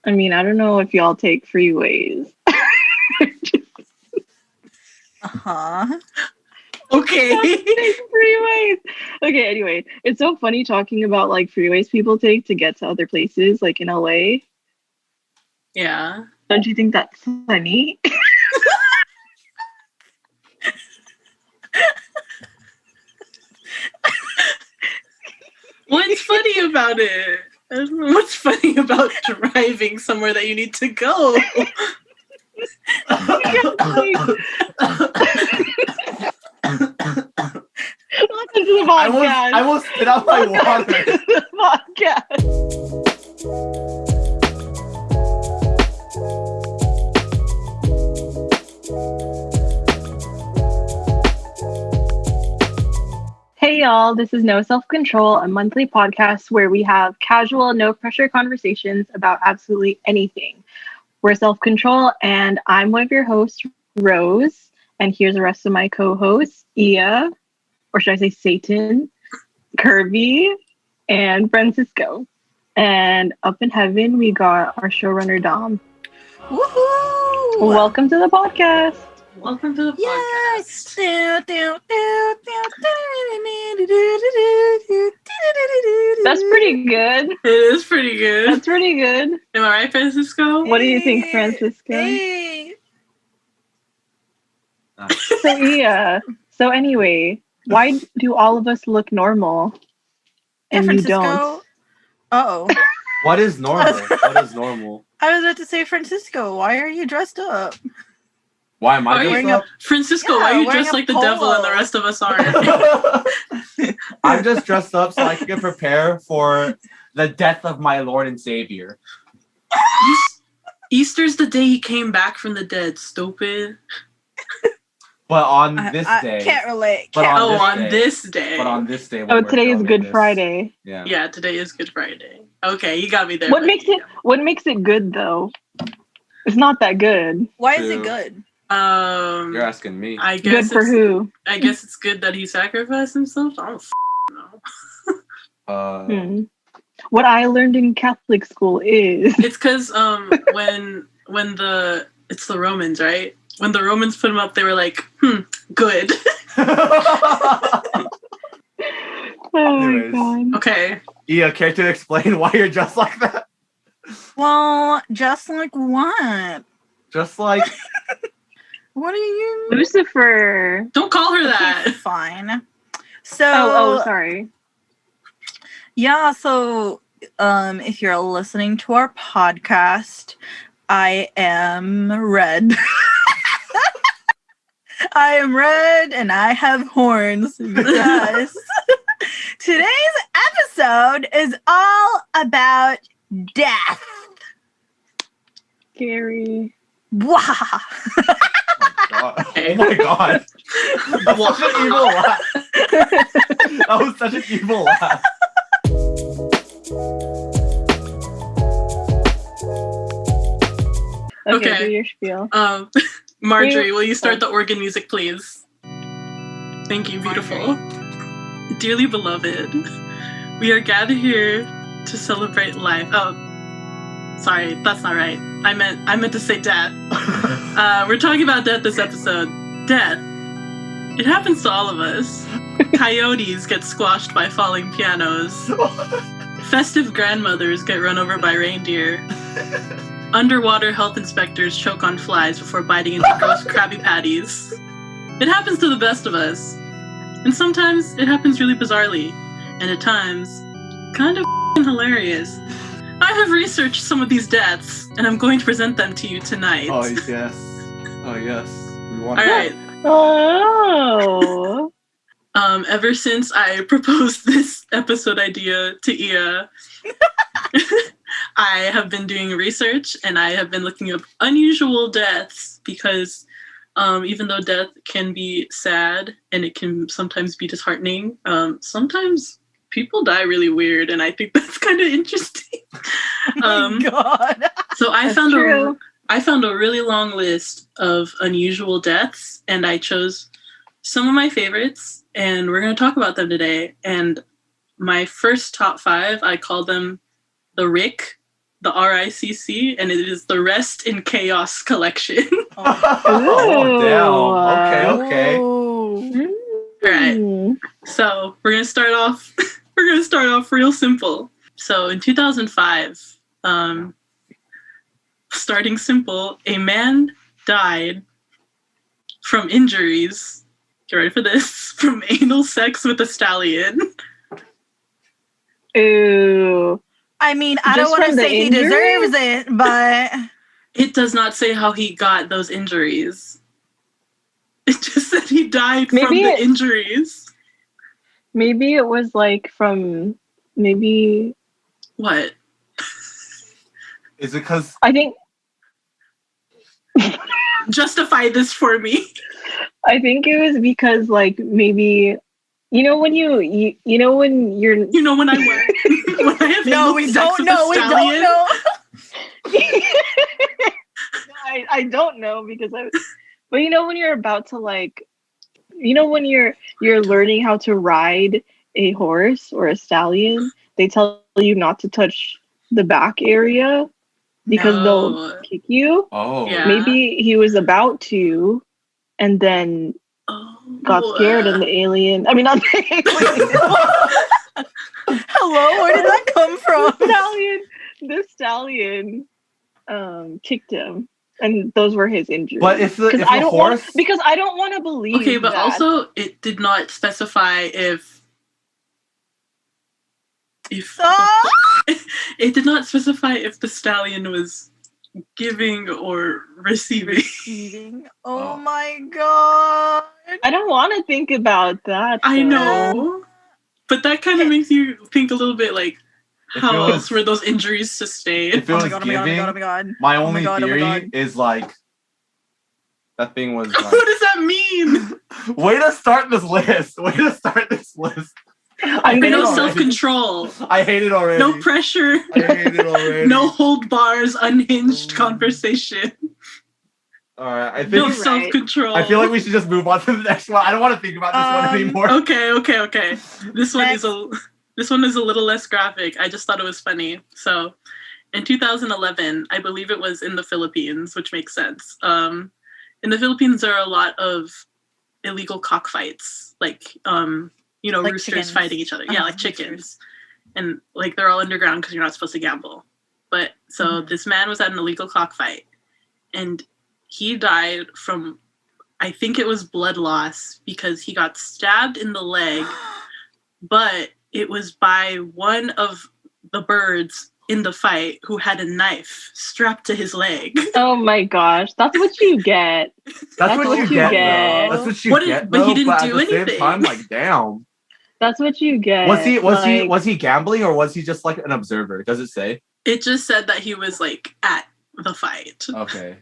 I mean, I don't know if y'all take freeways. Okay. Freeways. Okay, anyway, it's so funny talking about like freeways people take to get to other places, like in LA. Yeah. Don't you think that's funny? What's funny about it? I don't know what's funny about driving somewhere that you need to go. Welcome to the podcast. I almost spit out my water. The podcast. Hey y'all, this is No Self-Control, a monthly podcast where we have casual, no-pressure conversations about absolutely anything. We're Self-Control, and I'm one of your hosts, Rose, and here's the rest of my co-hosts, Ia, or should I say Satan, Kirby, and Francisco. And up in heaven, we got our showrunner, Dom. Woohoo! Welcome to the podcast. Welcome to the podcast. That's pretty good. It is pretty good. That's pretty good. Am I right, Francisco? What do you think, Francisco? Hey. So, Ia, so anyway, why do all of us look normal and you don't? Uh-oh. What is normal? What is normal? I was about to say, Francisco, why are you dressed up? Why am I Wearing dressed up? Francisco, Yeah, why are you wearing dressed a like the devil and the polo. rest of us aren't? I'm just dressed up so I can prepare for the death of my Lord and Savior. Easter's the day he came back from the dead, stupid. But on this I day. can't relate. But Can't on relate. this This day. But on this day. when Oh, we're today is filming Good this. Friday. Yeah. Yeah, today is Good Friday. Okay, you got me there. What buddy. makes it good though? It's not that good. Why is it True. good? You're asking me. I Good guess for it's, who? I guess it's good that he sacrificed himself. I don't know. What I learned in Catholic school is It's because when it's the Romans, right? When the Romans put him up, they were like, good. oh my Anyways. god. Okay. Ia, care to explain why you're dressed like that? Well, just like what? Just like What are you? Lucifer. Don't call her that. Fine. So, Oh, sorry. yeah, so if you're listening to our podcast, I am red. I am red and I have horns because today's episode is all about death. Scary. Wow. oh my god. That's such an evil laugh. That was such an evil laugh. Okay, Okay. do your spiel. Marjorie, will you start the organ music, please? Thank you, beautiful. Dearly beloved, we are gathered here to celebrate life. Oh, sorry, that's not right. I meant to say death. We're talking about death this episode. Death. It happens to all of us. Coyotes get squashed by falling pianos. Festive grandmothers get run over by reindeer. Underwater health inspectors choke on flies before biting into gross Krabby Patties. It happens to the best of us. And sometimes it happens really bizarrely. And at times, kind of hilarious. I have researched some of these deaths, and I'm going to present them to you tonight. Oh yes. Oh yes. We want Alright. Oh. Ever since I proposed this episode idea to Ia, I have been doing research and I have been looking up unusual deaths because even though death can be sad and it can sometimes be disheartening, sometimes people die really weird, and I think that's kind of interesting. God. So I That's found true. I found a really long list of unusual deaths, and I chose some of my favorites, and we're going to talk about them today. And my first top 5, I call them the Rick the RICC, and it is the Rest in Chaos collection. Damn. Okay. Ooh. Right. So we're gonna start off. We're gonna start off real simple. So in 2005, starting simple, a man died from injuries. Get ready for this. From anal sex with a stallion. Ooh. I mean, I don't Just want to from the say he injury? deserves it, but It does not say how he got those injuries. It just said he died from the injuries. Maybe it was like from What? Is it because I think Justify this for me. I think it was because like maybe when when you're You know when I went when I have no, anal we sex don't with know. a We stallion, don't know. I don't know because but when you're about to like when you're learning how to ride a horse or a stallion, they tell you not to touch the back area because they'll kick you. Oh. Yeah. Maybe he was about to and then got scared and the alien not the alien. Hello, where did that come from? The stallion kicked him, and those were his injuries. But if the horse, because I don't want to believe. Okay, but that. also it did not specify if it did not specify if the stallion was giving or receiving. Oh my god! I don't want to think about that. I know, but that kind of makes you think a little bit like, how else were those injuries sustained? If it was giving, my only theory is like that thing was. Like, what does that mean? Way to start this list. I'm gonna no self-control. I hate it already. No pressure. I hate it already. No hold bars. Unhinged conversation. All right, I think no self-control. I feel like we should just move on to the next one. I don't want to think about this one anymore. Okay. This one is a little less graphic. I just thought it was funny. So, in 2011, I believe it was in the Philippines, which makes sense. In the Philippines, there are a lot of illegal cockfights, like like roosters chickens. Fighting each other. Yeah, like chickens. Roosters. And like they're all underground because you're not supposed to gamble. But so this man was at an illegal cockfight, and he died from, I think it was blood loss because he got stabbed in the leg, but it was by one of the birds in the fight who had a knife strapped to his leg. Oh my gosh, that's what you get. That's what you get. That's what you get. But he didn't do anything. At the same time, like, damn. That's what you get. Was he gambling or was he just like an observer? Does it say? It just said that he was like at the fight. Okay.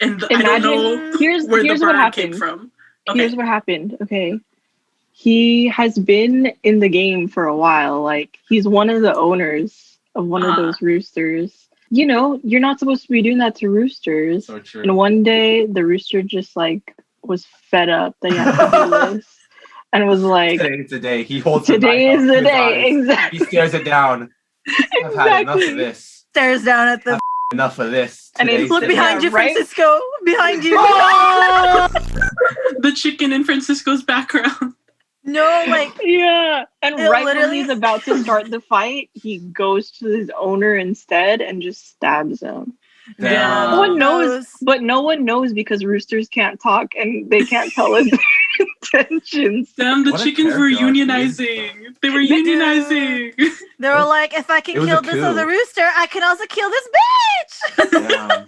And I don't know here's where what the bird happened. came from. Okay. Here's what happened. Okay. He has been in the game for a while. Like he's one of the owners of one of those roosters. You're not supposed to be doing that to roosters. So true. And one day the rooster just like was fed up that he had to do this. And was like, today's the day. He holds today is the day. Exactly. He stares it down. I've had enough of this. Stares down at the. Enough of this. And it's look behind you, right? Francisco. Behind you. Oh! The chicken in Francisco's background. No, like yeah. And right when he's about to start the fight, he goes to his owner instead and just stabs him. Damn. No one knows, but no one knows because roosters can't talk and they can't tell us their intentions. Damn, the chickens were unionizing. They were unionizing. They were like, if I can kill this other rooster, I can also kill this bitch. Yeah.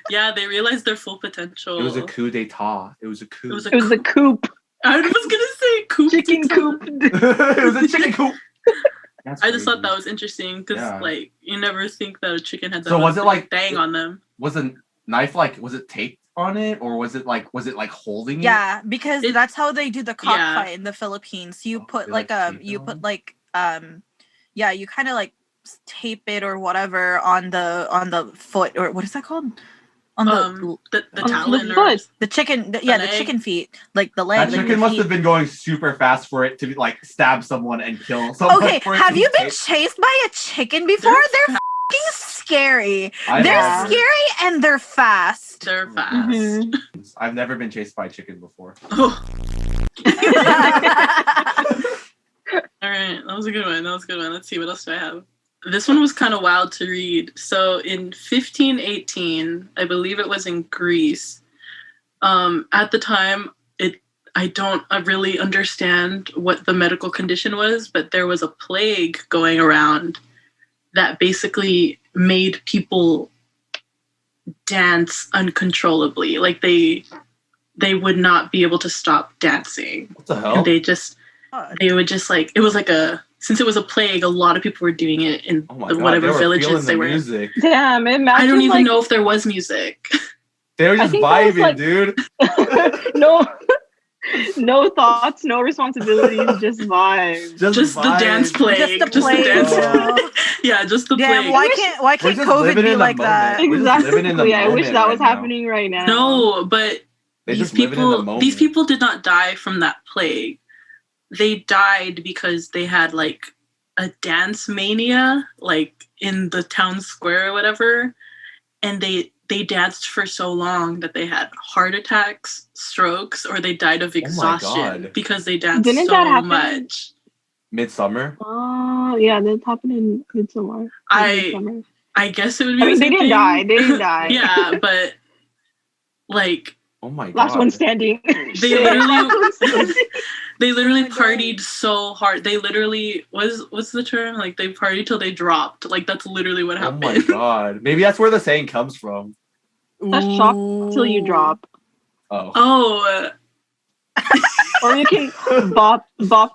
Yeah, they realized their full potential. It was a coup d'etat. It was a coup. It was a coup. I was gonna say coup. Chicken coup. It was a chicken coup. I just thought that was interesting because, like, you never think that a chicken had that. So was it like thing on them? Was a knife was it taped on it, or was it like holding it? Yeah, because that's how they do the cockfight in the Philippines. You put you kind of like tape it or whatever on the foot, or what is that called? On the talon, the foot. The chicken, the chicken feet, like the leg. That chicken must have been going super fast for it to like stab someone and kill someone. Okay, have you been chased by a chicken before? They're fucking scary. I've They're never- scary and they're fast. They're fast. Mhm. I've never been chased by a chicken before. Oh, all right, that was a good one. Let's see, what else do I have? This one was kind of wild to read. So in 1518, I believe it was in Greece. At the time, I don't really understand what the medical condition was, but there was a plague going around that basically made people dance uncontrollably. Like they would not be able to stop dancing. What the hell? And they would just like, it was like since it was a plague, a lot of people were doing it in whatever villages they were in. Music. Damn, imagine, I don't even know if there was music. They were just vibing, dude. No thoughts, no responsibilities, just vibes. Just the dance plague. Just the plague. Yeah, just the plague. Why can't COVID be like that? Exactly. I wish that was happening right now. No, but these people did not die from that plague. They died because they had like a dance mania, like in the town square or whatever, and they danced for so long that they had heart attacks, strokes, or they died of exhaustion because they danced so much. Midsummer? Oh, yeah, that happened in Midsummer. I guess it would be. I mean, they didn't die. They didn't die. Yeah, but like. Oh my god. Last one standing. They literally partied so hard. They literally what's the term? Like they partied till they dropped. Like that's literally what happened. Oh my god. Maybe that's where the saying comes from. That's shock till you drop. Oh. Or you can bop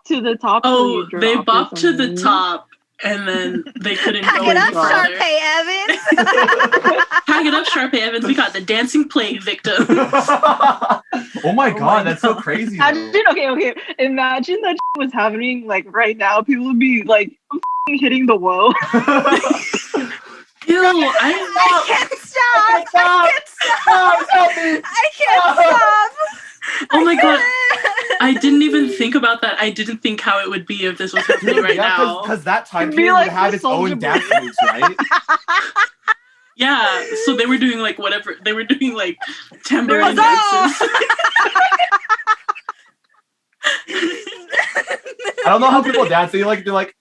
to the top. Oh, they bopped to the top. And then they couldn't Pack go it any up, further. Sharpay Evans. Pack it up, Sharpay Evans. We got the dancing plague victim. Oh my god, that's so crazy. Okay. Imagine that was happening like right now. People would be like hitting the wall. Ew, I can't stop. I can't stop. Oh my god. I didn't even think about that. I didn't think how it would be if this was happening right now. Because that time period would have its own dance moves, right? Yeah, so they were doing like whatever. They were doing like tambourine dances. I don't know how people dance. They're like. That's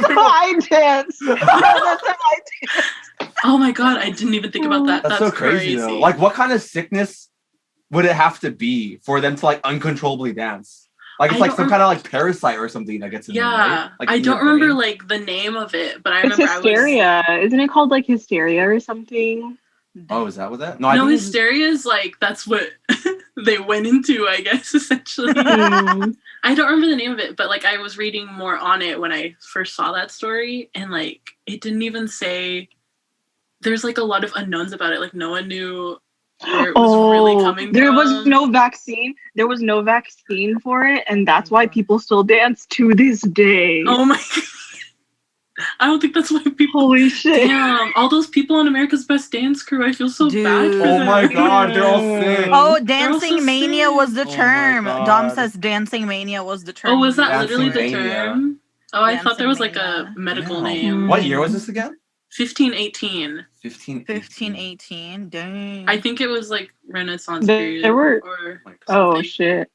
how I dance. That's how I dance. Oh my god, I didn't even think about that. That's so crazy though. Like, what kind of sickness would it have to be for them to like uncontrollably dance? Like it's like some kind of like parasite or something that gets in them, right? Like, I don't remember like the name of it, but I remember hysteria. Isn't it called like hysteria or something? Oh, is that what that? No, hysteria is like that's what they went into, I guess, essentially. I don't remember the name of it, but like I was reading more on it when I first saw that story, and like it didn't even say. There's like a lot of unknowns about it. Like no one knew where it was really coming there from. was no vaccine. There was no vaccine for it, and that's why people still dance to this day. Oh my god. I don't think that's why people. Holy shit! Damn, all those people on America's Best Dance Crew. I feel so bad for them. Oh my god, they're all sick. Oh, dancing mania was the term. Dom says dancing mania was the term. Oh, was that literally the term? Oh, I thought there was like a medical name. What year was this again? 1518. 1518. Dang. I think it was like Renaissance period. There were. Oh shit.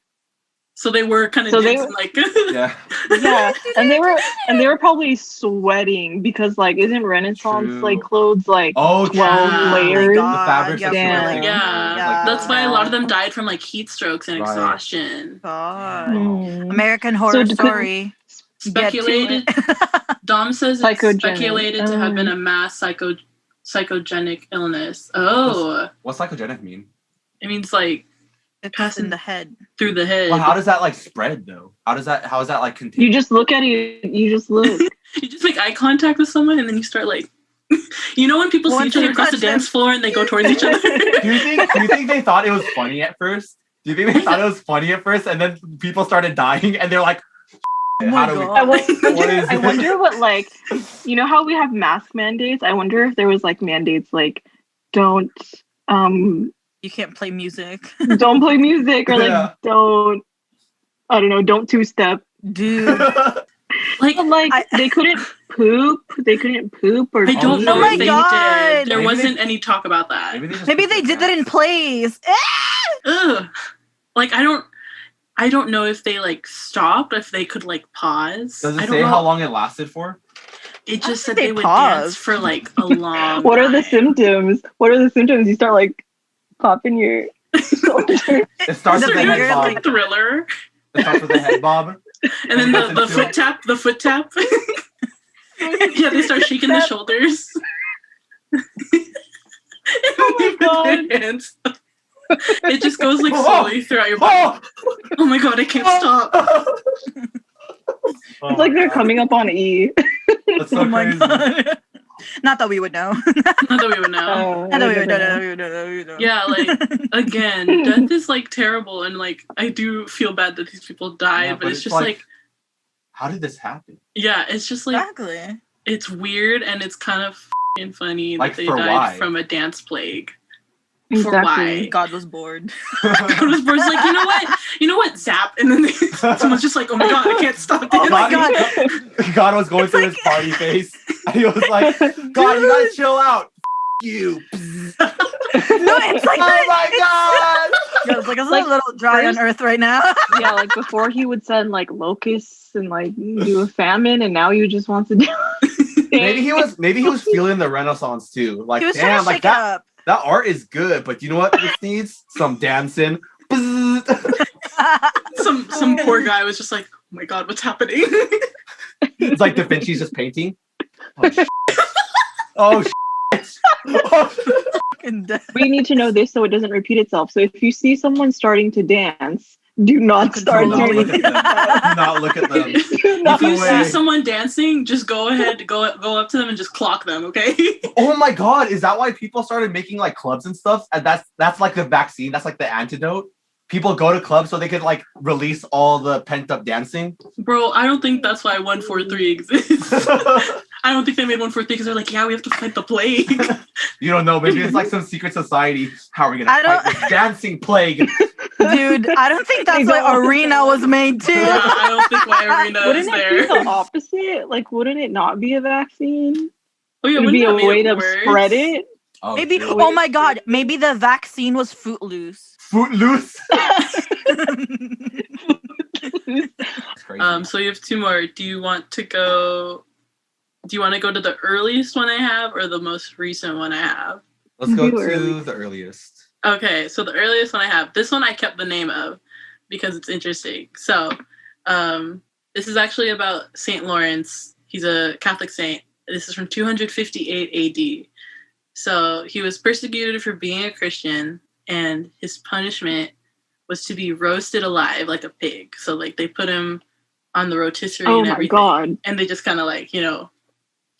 So they were kind of dancing like. Yeah. and they were probably sweating because like isn't Renaissance like clothes like 12 layers? The fabrics. Yeah. That's why a lot of them died from like heat strokes and exhaustion. God. American Horror Story. Speculated. Dom says it's speculated to have been a mass psychogenic illness. Oh. What's psychogenic mean? It means like passing in the head. Through the head. Well, how does that like spread though? How is that like contagious? You just look at it, you just look. You just make eye contact with someone and then you start like you know when people see each other across the dance floor and they go towards each other? Do you think they thought it was funny at first? Do you think they thought it was funny at first and then people started dying and they're like I wonder what like you know how we have mask mandates? I wonder if there was like mandates like don't you can't play music. Don't play music or like don't I don't know, don't two-step. Dude. They couldn't poop. They couldn't poop or. I don't know if they did. There Maybe wasn't any talk about that. Maybe they did that in place. Ugh. Like I don't know if they like stopped, if they could like pause. Does it say how long it lasted for? It just said they would dance for like a long What time. are the symptoms? You start like popping your shoulders. It starts with the head bob. Like Thriller. It starts with the head bob. And then the foot tap. Yeah, they start shaking the shoulders. Oh my god. Hands. It just goes like slowly throughout your body. Oh my god, I can't stop. It's like they're coming up on E. That's so crazy. God. Not that we would know. Not that we would know. Not that we would know. Yeah, like again, death is like terrible, and like I do feel bad that these people died, but it's just like, how did this happen? Yeah, it's just like Exactly. It's weird, and it's kind of f***ing funny like, that they died from a dance plague. Exactly. For why? God was bored. God was bored. Like, you know what? Zap, and then someone's just like, oh my god, I can't stop dancing. Oh my god. God was going through his party face. And he was like, God, you gotta chill out. You. No, it's like oh my god. Yeah, it's like it's a little dry on earth right now. Yeah, like before he would send like locusts and like do a famine, and now he just wants to do. Maybe he was feeling the Renaissance too. Like, he was damn, like that. Up. That art is good, but you know what this needs? Some dancing. Some poor guy was just like, oh my god, what's happening? It's like Da Vinci's just painting. Oh shit. Oh shit. We need to know this so it doesn't repeat itself. So if you see someone starting to dance, do not start doing it. Do not look at them. If you see someone dancing, just go ahead, go up to them and just clock them, okay? Oh my god, is that why people started making like clubs and stuff? And that's like the vaccine, that's like the antidote. People go to clubs so they could like release all the pent up dancing. Bro, I don't think that's why 143 exists. I don't think they made 143 because they're like, yeah, we have to fight the plague. You don't know, maybe it's like some secret society. How are we gonna fight this dancing plague? Dude, I don't think that's why Arena was made too. Yeah, I don't think why Arena is there. Wouldn't it be the opposite? Like, wouldn't it not be a vaccine? Oh yeah, would it be a way to spread it? Oh, maybe. Dude. Oh my god, maybe the vaccine was Fútlús. Fútlús. So you have two more. Do you want to go to the earliest one I have or the most recent one I have? Let's go to the earliest. Okay, so the earliest one I have. This one I kept the name of because it's interesting. So, this is actually about Saint Lawrence. He's a Catholic saint. This is from 258 AD. So he was persecuted for being a Christian, and his punishment was to be roasted alive like a pig. So like they put him on the rotisserie and everything. Oh my god. And they just kind of like, I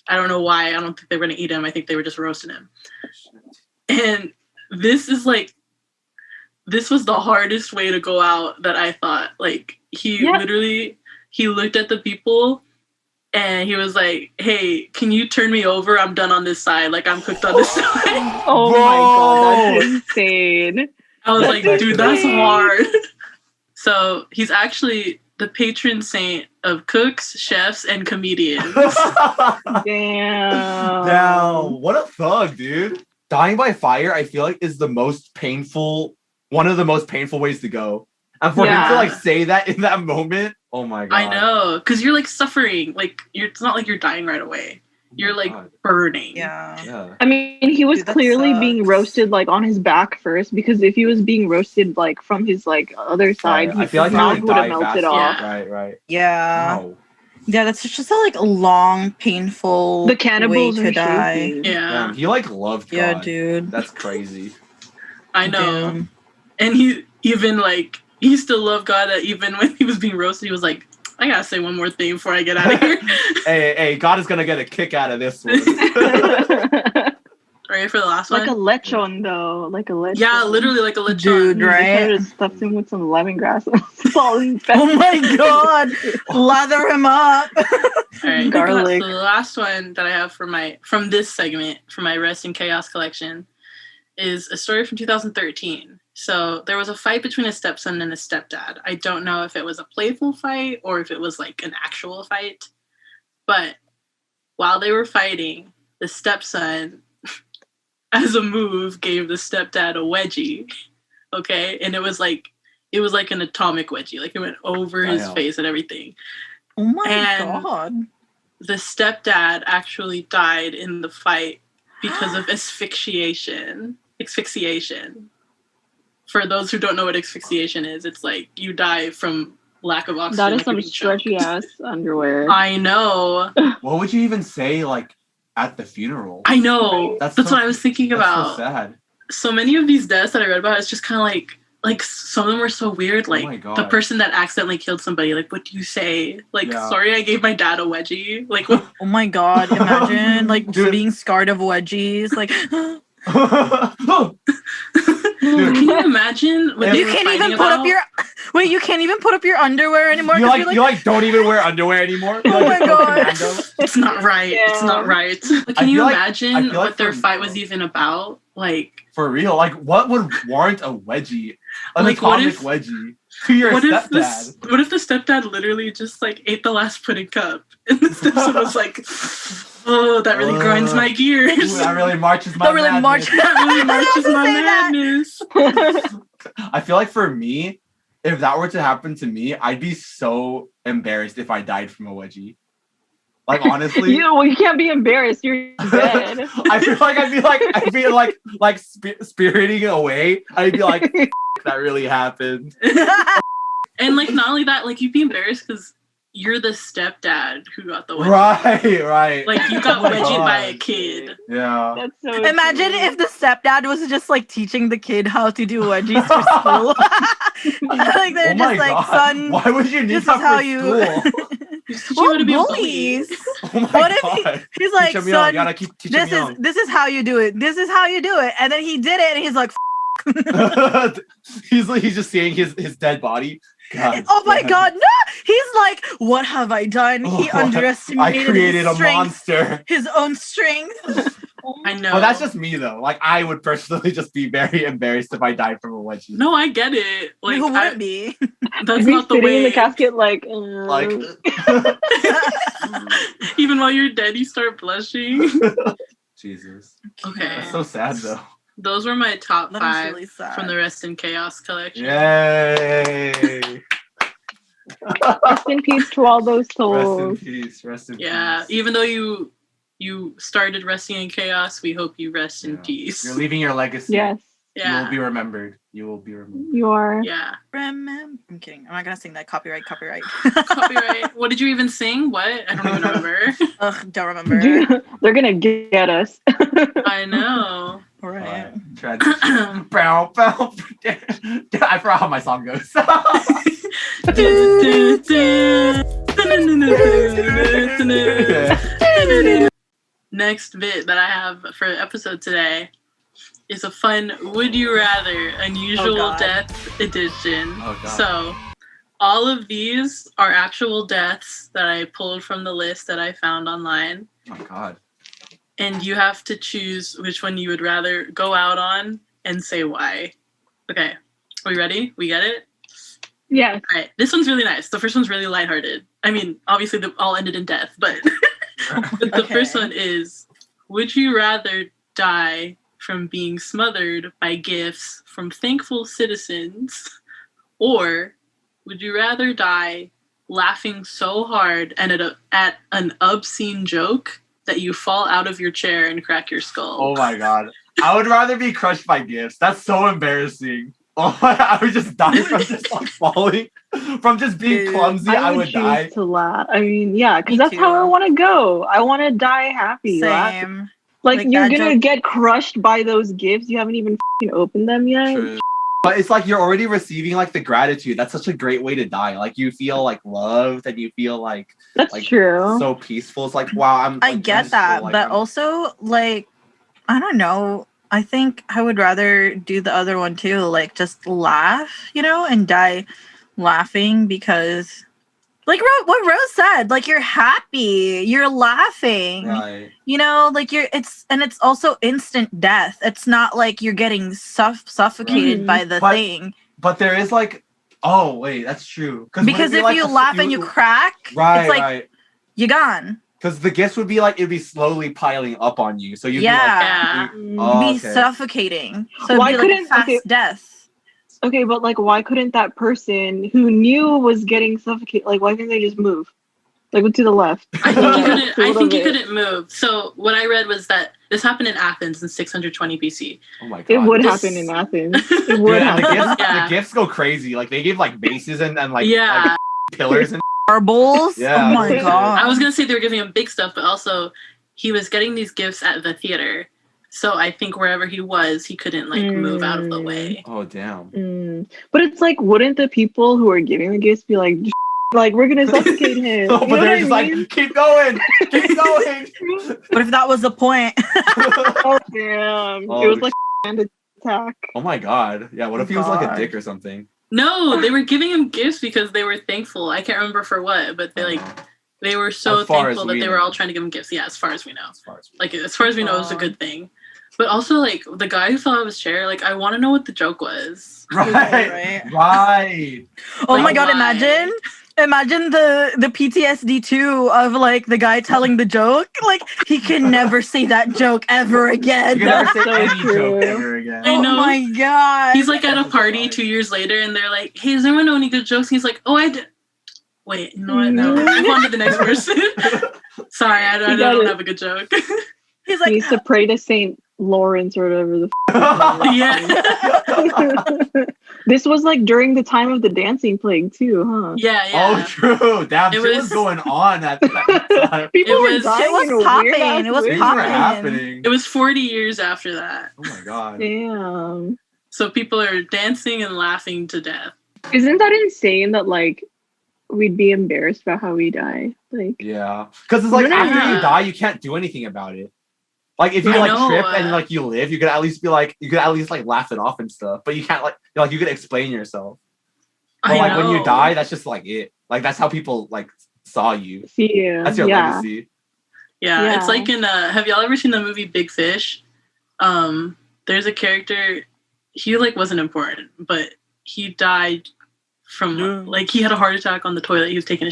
don't know why. I don't think they were going to eat him. I think they were just roasting him. And this was the hardest way to go out that I thought. Like he looked at the people and he was like, hey, can you turn me over? I'm done on this side. Like I'm cooked on this side. Oh my god, that's insane. I was like, dude, that's hard. So he's actually the patron saint of cooks, chefs, and comedians. Damn. What a thug, dude. Dying by fire, I feel like, is one of the most painful ways to go. And for him to like say that in that moment, oh my god. I know, because you're like suffering. Like it's not like you're dying right away. You're like burning. Yeah. I mean, he was clearly being roasted like on his back first, because if he was being roasted like from his like other side, I feel like he would have melted off. Right. Yeah. Wow. Yeah, that's just a like long, painful the cannibals way to die. Yeah. He like loved God. Yeah, dude. That's crazy. I know. Damn. And he still loved God, that even when he was being roasted, he was like, I gotta say one more thing before I get out of here. hey, God is gonna get a kick out of this one. Ready for the last one? Like a lechon, though. Like a lechon. Yeah, literally like a lechon. Dude, right? They stuffed him with some lemongrass and salt and pepper. Oh my god! Lather him up. All right, garlic. So the last one that I have from this segment, from my Rest in Chaos collection, is a story from 2013. So there was a fight between a stepson and a stepdad. I don't know if it was a playful fight or if it was like an actual fight. But while they were fighting, the stepson, as a move, gave the stepdad a wedgie. Okay, and it was like an atomic wedgie. Like it went over his face and everything. Oh my god! The stepdad actually died in the fight because of asphyxiation. Asphyxiation. For those who don't know what asphyxiation is, it's like you die from lack of oxygen. That is some stretchy ass underwear. I know. What would you even say, like, at the funeral? I know. That's what I was thinking about. So sad. So many of these deaths that I read about, it's just kind of like some of them were so weird. Like the person that accidentally killed somebody, like, what do you say? Like, sorry, I gave my dad a wedgie. Like, what? Oh my god! Imagine like being scarred of wedgies. Like, Dude, can you imagine? You can't even put up your you can't even put up your underwear anymore. You like don't even wear underwear anymore. Oh my god! It's not right. Yeah. It's not right. But can you imagine what their fight was even about? Like, for real, like what would warrant a wedgie? An atomic wedgie to your stepdad? What if the stepdad literally just like ate the last pudding cup and the stepson was like, oh, that really grinds my gears. Ooh, that really marches my madness. That really marches my madness. I feel like for me, if that were to happen to me, I'd be so embarrassed if I died from a wedgie. Like, honestly, you can't be embarrassed. You're dead. I feel like I'd be like spiriting away. I'd be like, that really happened. And like, not only that, like, you'd be embarrassed because you're the stepdad who got the wedgie. Right. Like, you got wedgied by a kid. Yeah. That's so Imagine if the stepdad was just like teaching the kid how to do wedgies for school. Like they're just like, God. Son, why would you need that for school? Well, bullies. Oh what if he's like, son, this is how you do it. This is how you do it. And then he did it, and he's like, he's just seeing his dead body. God, oh my god, no! He's like, what have I done? He underestimated I created his strength, a monster. His own strength. I know. But that's just me though. Like, I would personally just be very embarrassed if I died from a wedgie. No, I get it. Like, who wouldn't be? That's not the way. In the casket, like even while you're dead, you start blushing. Jesus. Okay. That's so sad though. Those were my top 5 really from the Rest in Chaos collection. Yay! Rest in peace to all those souls. Rest in peace. Rest in peace. Yeah, even though you started resting in chaos, we hope you rest in peace. You're leaving your legacy. Yes. Yeah. You will be remembered. You will be remembered. You are. Yeah. I'm kidding. I'm not gonna sing that. Copyright. Copyright. What did you even sing? What? I don't even remember. Ugh, don't remember. They're gonna get us. I know. All right. Bow, bow. I forgot how my song goes. Next bit that I have for episode today is a fun Would You Rather Unusual Death edition. Oh, God. So all of these are actual deaths that I pulled from the list that I found online. Oh, God. And you have to choose which one you would rather go out on and say why. Okay. Are we ready? We get it? Yeah. All right. This one's really nice. The first one's really lighthearted. I mean, obviously they all ended in death, but the first one is, would you rather die from being smothered by gifts from thankful citizens, or would you rather die laughing so hard and at an obscene joke that you fall out of your chair and crack your skull? Oh my God. I would rather be crushed by gifts. That's so embarrassing. Oh, I would just die from just like falling, from just being clumsy. I would die. To laugh. I mean, yeah, because that's how I want to go. I want to die happy. Same. Like you're gonna get crushed by those gifts. You haven't even opened them yet. True. But it's like you're already receiving like the gratitude. That's such a great way to die. Like you feel like loved and you feel like that's true. So peaceful. It's like, wow, I get that, but also like I don't know. I think I would rather do the other one too, like just laugh, and die laughing because like what Rose said, like you're happy, you're laughing, right? Like it's also instant death. It's not like you're getting suffocated by the thing. But there is like, oh wait, that's true. Because if you laugh and you crack, it's like you're gone. Because the gifts would be like, it'd be slowly piling up on you. So you'd be be suffocating. So why it'd be like a fast death. Okay, but like, why couldn't that person who knew was getting suffocated, like, why couldn't they just move? Like, to the left. I think he couldn't move. So what I read was that this happened in Athens in 620 BC. Oh my god. It would happen in Athens. It would happen. The gifts go crazy. Like, they gave like bases and like pillars and marbles. Yeah. Oh my god. I was gonna say they were giving him big stuff, but also he was getting these gifts at the theater. So I think wherever he was, he couldn't like move out of the way. Oh damn. But it's like, wouldn't the people who are giving the gifts be like, we're gonna suffocate him? But they're just like, keep going, keep going. What if that was the point? Oh damn! It was like an attack. Oh my god! Yeah. What if he was like a dick or something? No, they were giving him gifts because they were thankful. I can't remember for what, but they were so thankful that they were all trying to give him gifts. Yeah, as far as we know. As far as we know, it was a good thing. But also, like, the guy who fell out of his chair, like, I want to know what the joke was. Right. Oh my god! Imagine the PTSD too of like the guy telling the joke. Like, he can never say that joke ever again. You can never say any joke ever again. I know. Oh my god. He's like at a party 2 years later, and they're like, "Hey, does anyone know any good jokes?" And he's like, "Oh, I did." Wait, you know what? No, move on to the next person. Sorry, I don't have a good joke. He's like, he needs to pray to Saint Lawrence or whatever the This was like during the time of the dancing plague too, huh? Yeah. Oh, true. Damn, shit was going on at that time. People were dying. It was popping. It was happening. It was 40 years after that. Oh my god. Damn. So people are dancing and laughing to death. Isn't that insane that like we'd be embarrassed about how we die? Like, yeah, because it's like after you die, you can't do anything about it. Like if you trip and like you live, you could at least like laugh it off and stuff. But you can't you could explain yourself. But like when you die, that's just like it. Like that's how people like saw you. See you. That's your legacy. Yeah, it's like in have y'all ever seen the movie Big Fish? There's a character, he like wasn't important, but he died from like he had a heart attack on the toilet. He was taking a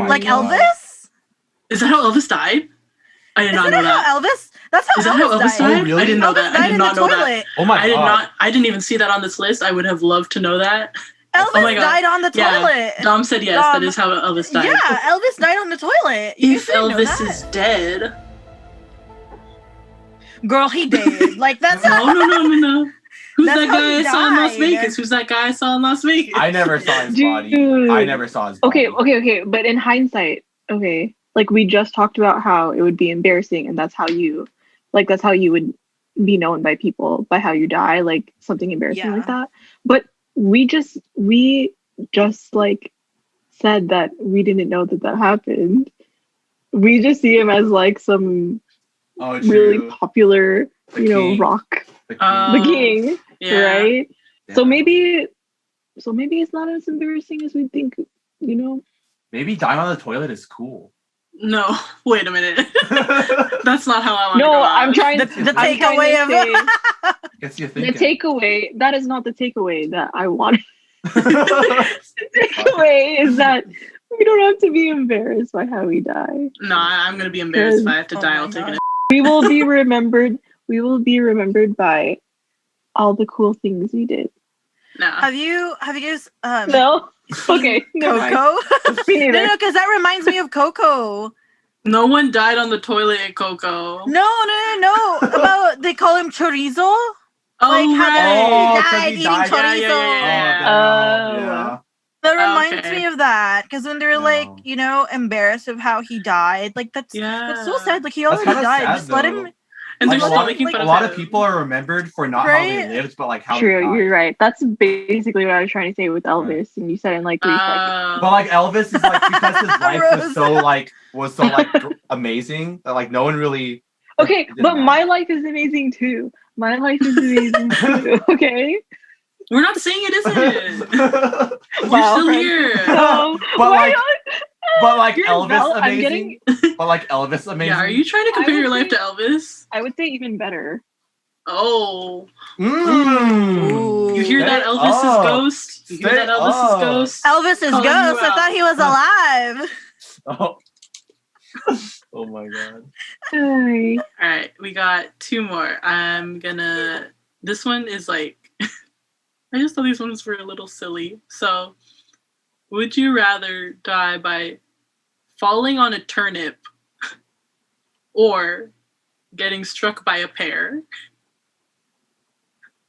like God. Elvis? Is that how Elvis died? I did not know that. That's how Elvis died. Oh, really? I didn't know that. I did not know that. Oh my God. I didn't even see that on this list. I would have loved to know that. Elvis died on the toilet. Dom said yes. That is how Elvis died. Yeah, Elvis died on the toilet. If Elvis is dead, girl, he did. Like that's no. Who's that guy I saw in Las Vegas? Who's that guy I saw in Las Vegas? I never saw his body. I never saw his body. Okay. But in hindsight, like we just talked about how it would be embarrassing, and that's how you would be known by people, by how you die, like something embarrassing like that. But we just like said that we didn't know that happened. We just see him as like some really popular, rock, the king, right? Yeah. So maybe it's not as embarrassing as we think. Maybe dying on the toilet is cool. No, wait a minute. That's not how I want to go. No, I'm trying to. The takeaway of it. Gets you thinking. The takeaway, that is not the takeaway that I want. The takeaway is that we don't have to be embarrassed by how we die. No, I'm going to be embarrassed if I have to die while taking it. We will be remembered. We will be remembered by all the cool things we did. No. Have you guys No? Okay. Coco? No, because that reminds me of Coco. No one died on the toilet at Coco. No. About, they call him chorizo. Oh, like, right. He died eating chorizo. Yeah. That reminds me of that. Because when they're like, embarrassed of how he died, like that's so sad. Like he already died. Sad, just let him. And like, a lot of people are remembered for not how they lived, but like how they died. You're right. That's basically what I was trying to say with Elvis, and you said in like 3 seconds. But like Elvis is like because his life was so amazing that like no one really. Okay, but my life is amazing too. My life is amazing too. Okay. We're not saying it isn't. You're still here. But like Elvis amazing. But like Elvis amazing. Yeah, are you trying to compare your life to Elvis? I would say even better. Oh. You hear that Elvis is ghost? You hear that Elvis is ghost? Elvis is ghost. I thought he was alive. Oh. Oh my god. Hi. All right, we got 2 more. This one is like, I just thought these ones were a little silly. So, would you rather die by falling on a turnip or getting struck by a pear?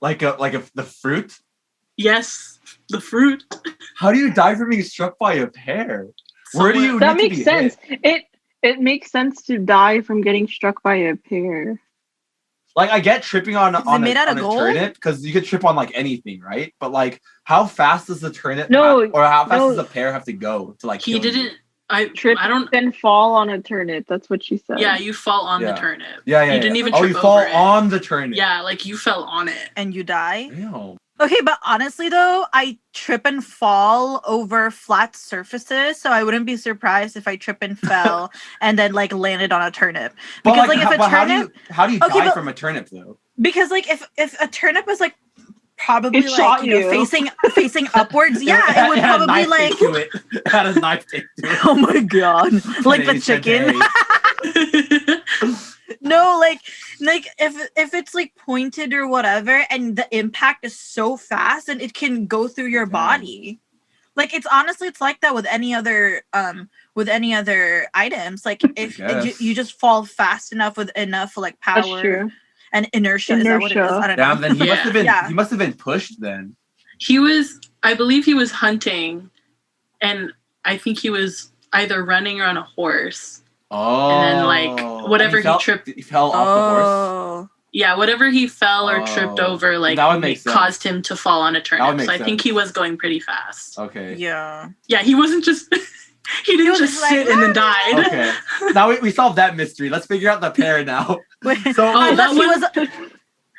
Like the fruit? Yes, the fruit. How do you die from being struck by a pear? Where do you That need to makes be sense. hit? It makes sense to die from getting struck by a pear. Like, I get tripping on a gold? turnip because you could trip on like anything, right? But like, how fast does the turnip or how fast does the pear have to go to like? He didn't. I don't. Then fall on a turnip. That's what she said. Yeah, you fall on the turnip. Yeah. You didn't even. Oh, trip you fall over it. on the turnip. Yeah, like you fell on it and you die. Damn. Okay, but honestly though, I trip and fall over flat surfaces, so I wouldn't be surprised if I trip and fell and then like landed on a turnip. Because like if a turnip, how do you die from a turnip though? Because like if a turnip was like probably it like you know, facing upwards, yeah, it would probably like it had a knife take to it. Oh my god, like the chicken. No, like if it's like pointed or whatever, and the impact is so fast, and it can go through your body. Like it's like that with any other items. Like if you just fall fast enough with enough like power and inertia. Is that what it is? I don't know. Then he must have been pushed then. I believe he was hunting, and I think he was either running or on a horse. Oh. And then like whatever he tripped. He fell off the horse. Yeah, whatever he fell or tripped over, like caused him to fall on a turnip. So I think he was going pretty fast. Okay. Yeah. Yeah, he wasn't just he didn't just sit and then died. Okay. Now we solved that mystery. Let's figure out the pear now. So unless he was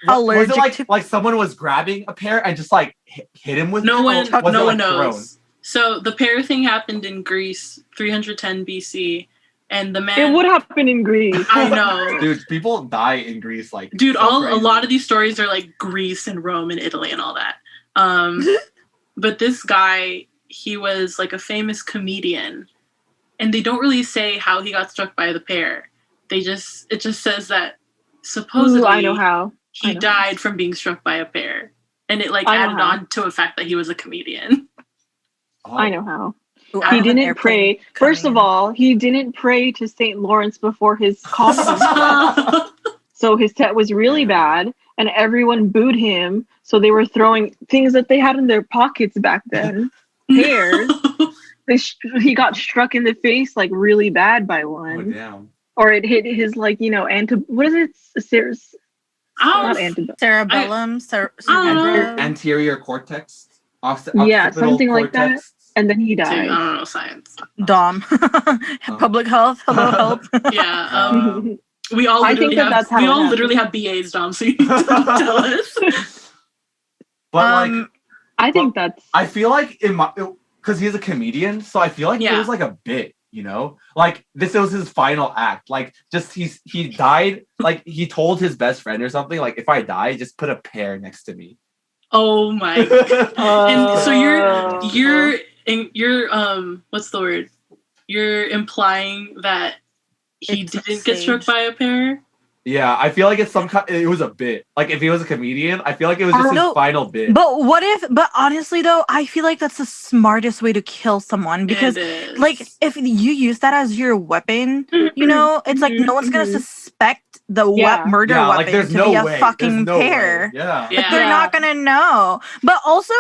allergic was it like someone was grabbing a pear and just like hit him with no one knows. Thrown? So the pear thing happened in Greece, 310 BC. And the man. It would happen in Greece. I know, dude. People die in Greece, like. Dude, a lot of these stories are like Greece and Rome and Italy and all that. But this guy, he was like a famous comedian, and they don't really say how he got struck by the pear. It just says that supposedly I know how he died from being struck by a pear, and it like added on to the fact that he was a comedian. Oh. I know how. He didn't pray. First of all, he didn't pray to St. Lawrence before his comedy. So his set was really bad, and everyone booed him. So they were throwing things that they had in their pockets back then. Pears. He got struck in the face like really bad by one. Oh, damn. Or it hit his like what is it? Not cerebellum. Anterior cortex. Yeah, something like that. And then he died. I don't know science. Dom. Public health. Hello, help. Yeah. We all literally have BAs, Dom, so you can tell us. But I think that's. I feel like because he's a comedian, so I feel like it was like a bit, you know, like this was his final act. Like just he died. Like he told his best friend or something. Like if I die, just put a pear next to me. Oh my! And so you're what's the word? You're implying that he didn't get struck by a pear? Yeah, I feel like it's it was a bit. Like if he was a comedian, I feel like it was just his final bit. But honestly though, I feel like that's the smartest way to kill someone, because like if you use that as your weapon, you know, it's like no one's gonna suspect the murder weapon like, to be a fucking pear. Yeah. Like, they're not gonna know. But also,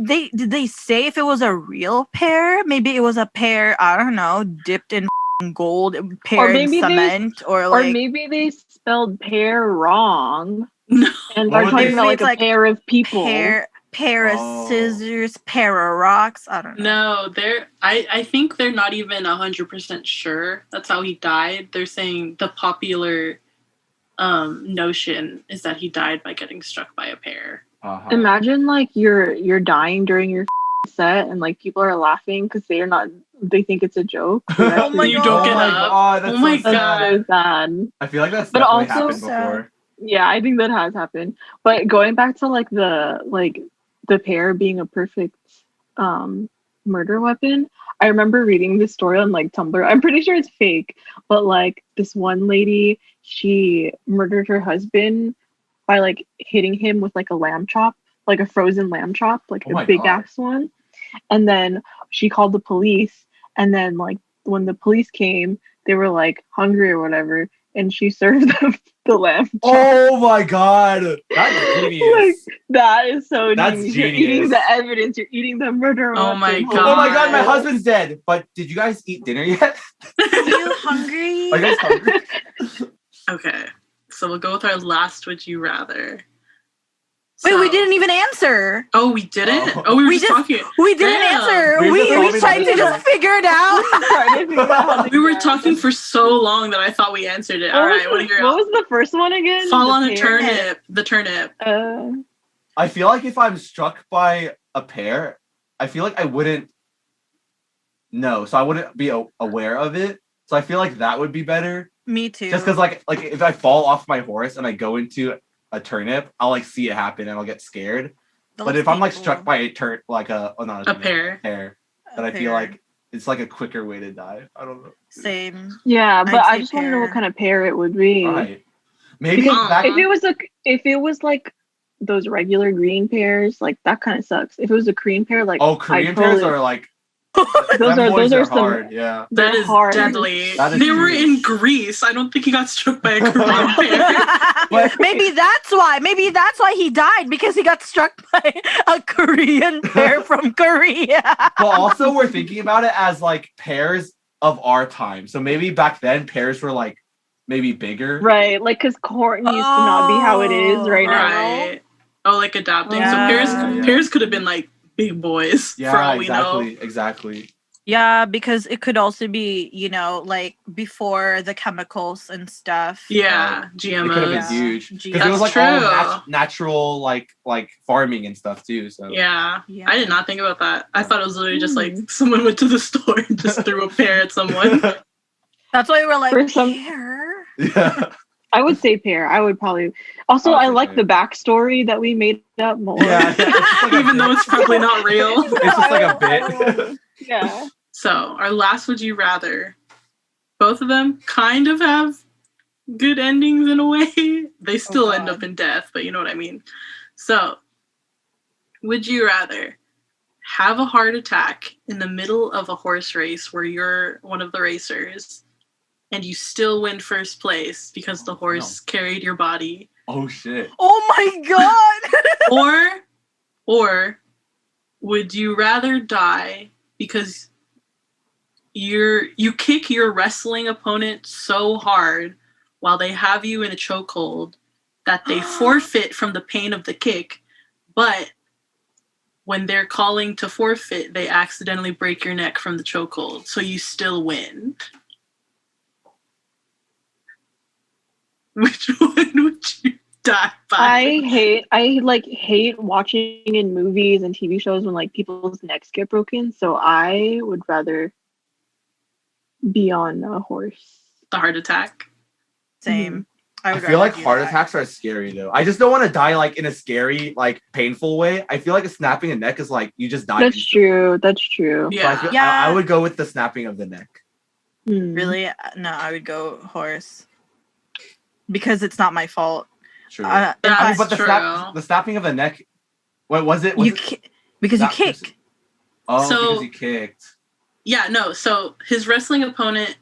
did they say if it was a real pear? Maybe it was a pear, I don't know, dipped in gold, pear in cement, or maybe they spelled pear wrong. And they're talking about like a pair of people. Pair of scissors, pair of rocks. I don't know. No, I think they're not even 100% sure that's how he died. They're saying the popular notion is that he died by getting struck by a pear. Uh-huh. Imagine like you're dying during your set and like people are laughing because they think it's a joke. Oh my you don't get up. God, oh my god, so sad. I feel like that's definitely happened before. Yeah, I think that has happened. But going back to like the pear being a perfect murder weapon. I remember reading this story on like Tumblr. I'm pretty sure it's fake, but like this one lady, she murdered her husband by like hitting him with like a lamb chop, like a frozen lamb chop, like a big ass one. And then she called the police, and then like when the police came, they were like hungry or whatever, and she served them the lamb chop. Oh my god, that's genius. Like, that is so that's genius. You're eating the evidence. You're eating the murder. Oh my god. Oh my god, my husband's dead. But did you guys eat dinner yet? Are you hungry? Are you guys hungry? Okay, so we'll go with our last would you rather. Wait, we didn't even answer. Oh, we didn't? Oh, we were just talking. We didn't answer. We tried to just figure it out. We were talking for so long that I thought we answered it. All right, what was the first one again? Fall on a turnip. The turnip. I feel like if I'm struck by a pear, I feel like I wouldn't know. So I wouldn't be aware of it. So I feel like that would be better. Me too. Just because like if I fall off my horse and I go into a turnip, I'll like see it happen and I'll get scared. But if I'm like struck by a pear, pear, then I feel like it's like a quicker way to die. I don't know. Same. Yeah, but I just want to know what kind of pear it would be. Right. Maybe if it was like those regular green pears, like that kind of sucks. If it was a Korean pear, like Korean pears are like those are hard. Yeah, that is hard. Deadly. They were in Greece. I don't think he got struck by a Korean pear. Maybe that's why. Maybe that's why he died, because he got struck by a Korean pear from Korea. But also, we're thinking about it as like pears of our time. So maybe back then pears were like maybe bigger, right? Like because corn used to not be how it is right now. Oh, like adapting. So pears could have been like big boys for all we know. Exactly. Yeah, because it could also be, like before the chemicals and stuff. Yeah, GMOs. It could have been huge. Because it was like all natural, like farming and stuff too. So yeah, I did not think about that. I thought it was literally just like someone went to the store and just threw a pear at someone. That's why we were like, pear? Yeah. I would say pear. I would probably. Also, I like the backstory that we made up more. Yeah, like even though it's probably not real. It's just like a bit. Yeah. So our last would you rather. Both of them kind of have good endings in a way. They still end up in death, but you know what I mean. So, would you rather have a heart attack in the middle of a horse race where you're one of the racers, and you still win first place because the horse carried your body? Oh shit. Oh my god. or would you rather die because you kick your wrestling opponent so hard while they have you in a chokehold that they forfeit from the pain of the kick, but when they're calling to forfeit, they accidentally break your neck from the chokehold, so you still win? Which one would you die by? I hate watching in movies and TV shows when like people's necks get broken. So I would rather be on a horse. The heart attack. Same. I feel like heart attacks are scary though. I just don't want to die like in a scary, like painful way. I feel like a snapping a neck is like you just die. That's true. Yeah. So I would go with the snapping of the neck. Really? No, I would go horse. Because it's not my fault. True. But the snapping of the neck. What was it? Because you kick. Because he kicked. Yeah, no. So his wrestling opponent,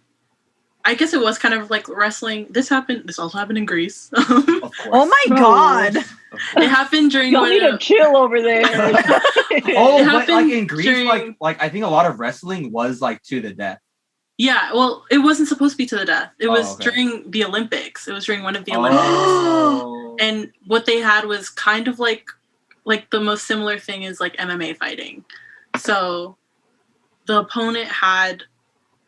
I guess it was kind of like wrestling. This also happened in Greece. Oh my god! It happened during. Y'all need to chill over there. But like in Greece, like I think a lot of wrestling was like to the death. Yeah, well, it wasn't supposed to be to the death. It was during the Olympics. It was during one of the Olympics. And what they had was kind of like the most similar thing is like MMA fighting. So the opponent had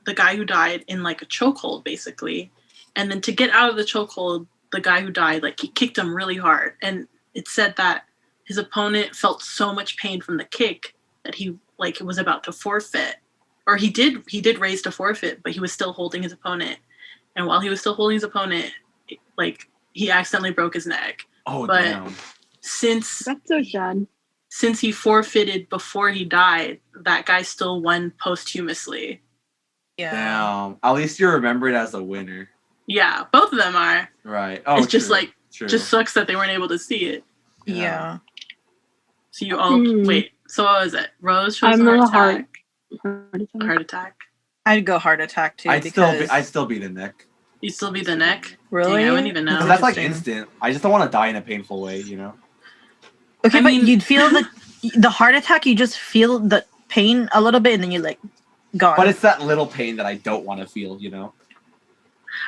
the guy who died in like a chokehold, basically. And then to get out of the chokehold, the guy who died, like he kicked him really hard. And it said that his opponent felt so much pain from the kick that he like was about to forfeit. Or he did raise to forfeit, but he was still holding his opponent. And while he was still holding his opponent, like he accidentally broke his neck. Oh, but damn. Since that's so sad. since he forfeited before he died, that guy still won posthumously. Yeah. Damn. At least you're remembered as a winner. Yeah, both of them are. Right. Oh, it's just like, true. Just sucks that they weren't able to see it. Yeah. So you all, wait, so what was it? Rose chose heart attack. I'd go heart attack too. I'd still be the neck. You'd still be the neck? Really? Dang, I wouldn't even know. Because that's like instant. I just don't want to die in a painful way, you know? Okay, but you'd feel the heart attack, you just feel the pain a little bit and then you're like, gone. But it's that little pain that I don't want to feel, you know?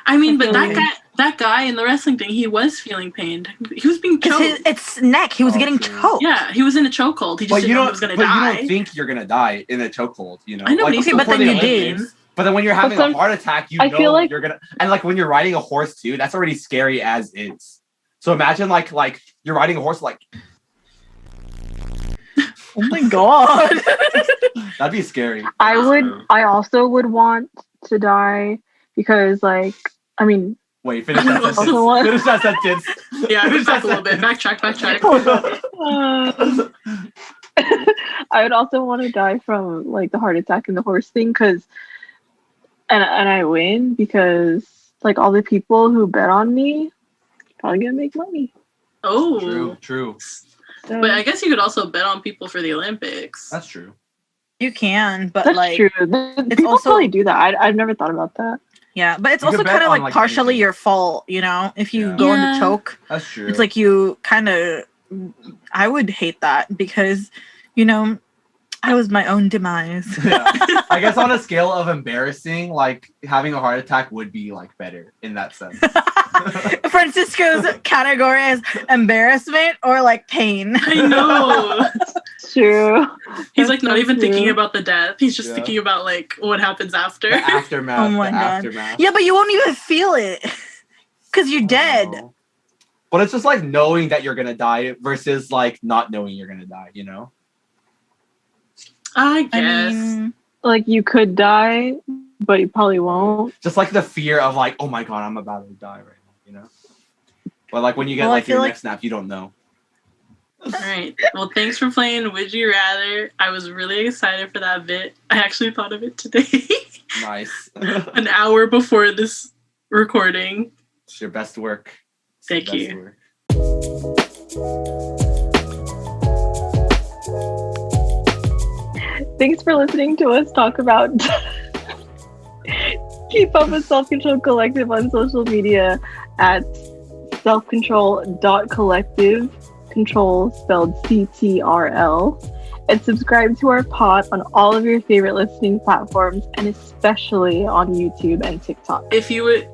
I mean, but that guy in the wrestling thing, he was feeling pain. He was being choked. It's neck. He was getting choked. Yeah, he was in a chokehold. He just didn't know he was going to die. You don't think you're going to die in a chokehold, you know? I know, like, but then you did. But then when you're having a heart attack, you know like you're going to... And like when you're riding a horse too, that's already scary as is. So imagine like you're riding a horse like... Oh my god. That'd be scary. I also would want to die because like, I mean... Wait, finish that sentence. Finish that sentence. Yeah, finish back a little bit. Backtrack. I would also want to die from like the heart attack and the horse thing because... And I win because like all the people who bet on me probably gonna make money. Oh, true. So, but I guess you could also bet on people for the Olympics. That's true. You can, but that's like true. People also probably do that. I've never thought about that. Yeah, but it's also kind of like partially your fault, you know. If you go into choke, that's true. It's like you kind of. I would hate that because, you know, I was my own demise. Yeah. I guess on a scale of embarrassing, like having a heart attack would be like better in that sense. Francisco's category is embarrassment or like pain. I know. True. He's like not even thinking about the death. He's just thinking about like what happens after. The aftermath. Oh my god. Aftermath. Yeah, but you won't even feel it because you're dead. Know. But it's just like knowing that you're gonna die versus like not knowing you're gonna die. You know. I guess. I mean, like you could die, but you probably won't. Just like the fear of like, oh my god, I'm about to die right now, you know? But like when you get like your neck snap, you don't know. Alright. Well, thanks for playing Would You Rather. I was really excited for that bit. I actually thought of it today. Nice. An hour before this recording. It's your best work. Thank you. Thanks for listening to us talk about Keep Up with Self-Control Collective on social media at selfcontrol.collective, control spelled CTRL, and subscribe to our pod on all of your favorite listening platforms and especially on YouTube and TikTok. If you would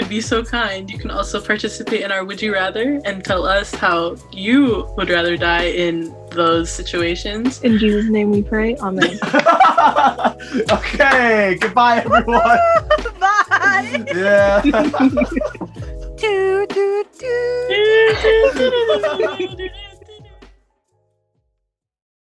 be so kind, you can also participate in our Would You Rather and tell us how you would rather die in those situations. In Jesus' name we pray. Amen. Okay, goodbye everyone. Bye. Yeah. Do, do, do.